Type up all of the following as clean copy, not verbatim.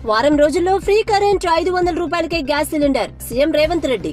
వారం రోజుల్లో free current 500 రూపాయలకే gas cylinder CM Revanth Reddy.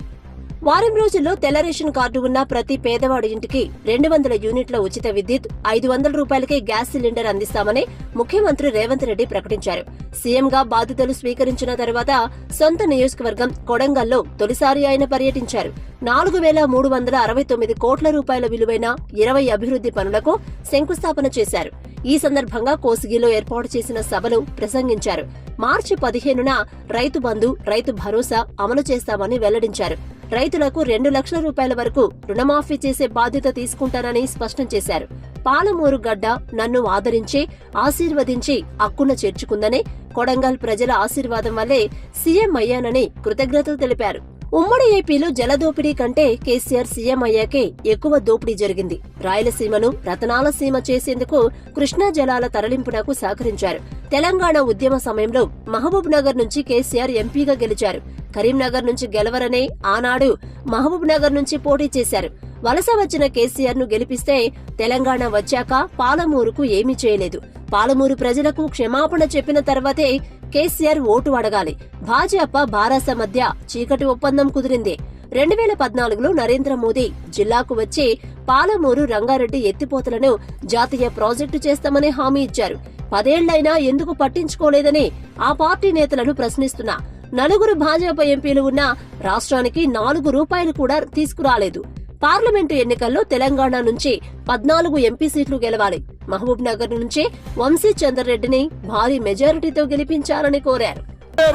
వారం రోజుల్లో తెల్ల రేషన్ కార్డు ఉన్న ప్రతి పేదవాడి ఇంటికి 200 యూనిట్ల ఉచిత విద్యుత్, 500 రూపాయలకే గ్యాస్ సిలిండర్ అందిస్తామని ముఖ్యమంత్రి రేవంత్ రెడ్డి ప్రకటించారు. సీఎంగా బాధ్యతలు స్వీకరించిన తర్వాత సొంత నియోజకవర్గం కొడంగల్లో తొలిసారి ఆయన పర్యటించారు. 4,369 కోట్ల రూపాయల విలువైన 20 అభివృద్ధి పనులకు శంకుస్థాపన చేశారు. ఈ సందర్భంగా కోసిగిలో ఏర్పాటు చేసిన సభలో ప్రసంగించారు. మార్చి 15న రైతు బంధు, రైతు భరోసా అమలు చేస్తామని వెల్లడించారు. రైతులకు 2 లక్షల రూపాయల వరకు రుణమాఫీ చేసే బాధ్యత తీసుకుంటానని స్పష్టం చేశారు. పాలమూరు గడ్డ నన్ను ఆదరించి, ఆశీర్వదించి అక్కున చేర్చుకుందని, కొడంగల్ ప్రజల ఆశీర్వాదం వల్లే సీఎం అయ్యానని కృతజ్ఞతలు తెలిపారు. ఉమ్మడి ఏపీలో జలదోపిడీ కంటే కేసీఆర్ సీఎం అయ్యాకే ఎక్కువ దోపిడీ జరిగింది. రాయలసీమను రతనాల సీమ చేసేందుకు కృష్ణా జలాల తరలింపునకు సహకరించారు. తెలంగాణ ఉద్యమ సమయంలో మహబూబ్ నగర్ నుంచి కేసీఆర్ ఎంపీగా గెలిచారు. కరీంనగర్ నుంచి గెలవరనే ఆనాడు మహబూబ్ నగర్ నుంచి పోటీ చేశారు. వలస వచ్చిన కేసీఆర్ ను గెలిపిస్తే తెలంగాణ వచ్చాక పాలమూరుకు ఏమీ చేయలేదు. పాలమూరు ప్రజలకు క్షమాపణ చెప్పిన తర్వాతే కేసీఆర్ ఓటు అడగాలి. భాజపా బారాస మధ్య చీకటి ఒప్పందం కుదిరింది. 2014లో నరేంద్ర మోదీ జిల్లాకు వచ్చి పాలమూరు రంగారెడ్డి ఎత్తిపోతలను జాతీయ ప్రాజెక్టు చేస్తామని హామీ ఇచ్చారు. 10 ఏళ్లైనా ఎందుకు పట్టించుకోలేదని ఆ పార్టీ నేతలను ప్రశ్నిస్తున్నా. 4 భాజపా ఎంపీలు ఉన్నా రాష్ట్రానికి 4 రూపాయలు కూడా తీసుకురాలేదు. పార్లమెంటు ఎన్నికల్లో తెలంగాణ నుంచి 14 ఎంపీ సీట్లు గెలవాలి. మహబూబ్ నగర్ నుంచి వంశీ చంద్రరెడ్డిని భారీ మెజారిటీతో గెలిపించాలని కోరారు.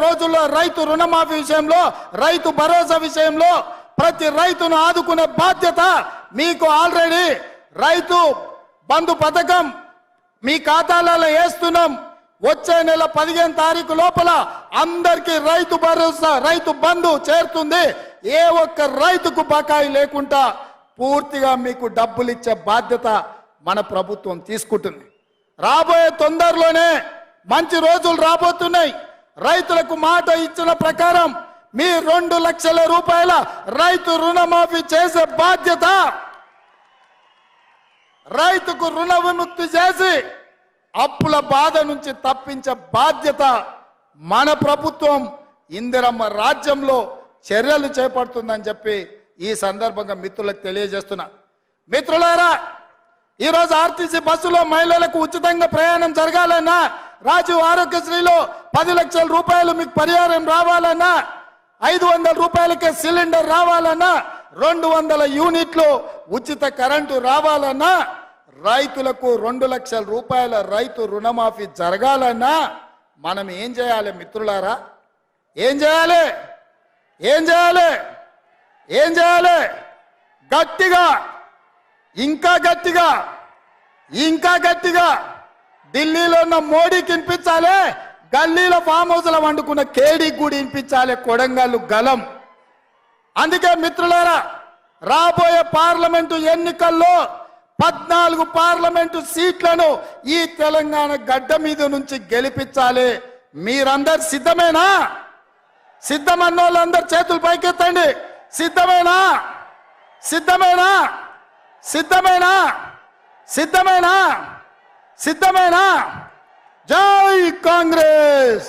రోజుల్లో రైతు రుణమాఫీ విషయంలో, రైతు భరోసా విషయంలో ప్రతి రైతును ఆదుకునే బాధ్యత మీకు. ఆల్రెడీ రైతు బంధు పథకం మీ ఖాతాలలో వేస్తున్నాం. వచ్చే నెల 15 తారీఖు లోపల అందరికీ రైతు భరోసా, రైతు బంధు చేరుతుంది. ఏ ఒక్క రైతుకు బకాయి లేకుండా పూర్తిగా మీకు డబ్బులు ఇచ్చే బాధ్యత మన ప్రభుత్వం తీసుకుంటుంది. రాబోయే తొందరలోనే మంచి రోజులు రాబోతున్నాయి. రైతులకు మాట ఇచ్చిన ప్రకారం మీ 2 లక్షల రూపాయల రైతు రుణమాఫీ చేసే బాధ్యత, రైతుకు రుణ విముక్తి చేసి అప్పుల బాధ నుంచి తప్పించే బాధ్యత మన ప్రభుత్వం ఇందిరమ్మ రాజ్యంలో చర్యలు చేపడుతుందని చెప్పి ఈ సందర్భంగా మిత్రులకు తెలియజేస్తున్నా. మిత్రులారా, ఈరోజు ఆర్టీసీ బస్సులో మహిళలకు ఉచితంగా ప్రయాణం జరగాలన్నా, రాజీవ్ ఆరోగ్యశ్రీలో 10 లక్షల రూపాయలు మీకు పరిహారం రావాలన్నా, 500 రూపాయలకే సిలిండర్ రావాలన్నా, 200 యూనిట్లు ఉచిత కరెంటు రావాలన్నా, రైతులకు 2 లక్షల రూపాయల రైతు రుణమాఫీ జరగాలన్నా మనం ఏం చేయాలి మిత్రులారా? ఏం చేయాలి? ఏం చేయాలి? ఏం చేయాలి? గట్టిగా, ఇంకా గట్టిగా, ఇంకా గట్టిగా ఢిల్లీలో ఉన్న మోడీకి వినిపించాలి, గల్లీలో ఫామ్ హౌస్లో వండుకున్న కేడీకి కూడా వినిపించాలి కొడంగల్ గలం. అందుకే మిత్రులారా, రాబోయే పార్లమెంటు ఎన్నికల్లో 14 పార్లమెంటు సీట్లను ఈ తెలంగాణ గడ్డ మీద నుంచి గెలిపించాలి. మీరందరు సిద్ధమేనా? సిద్ధమన్న వాళ్ళందరూ చేతులు పైకెత్తండి. సిద్ధమేనా? సిద్ధమేనా? సిద్ధమేనా? సిద్ధమేనా? సిద్ధమేనా? జై కాంగ్రెస్.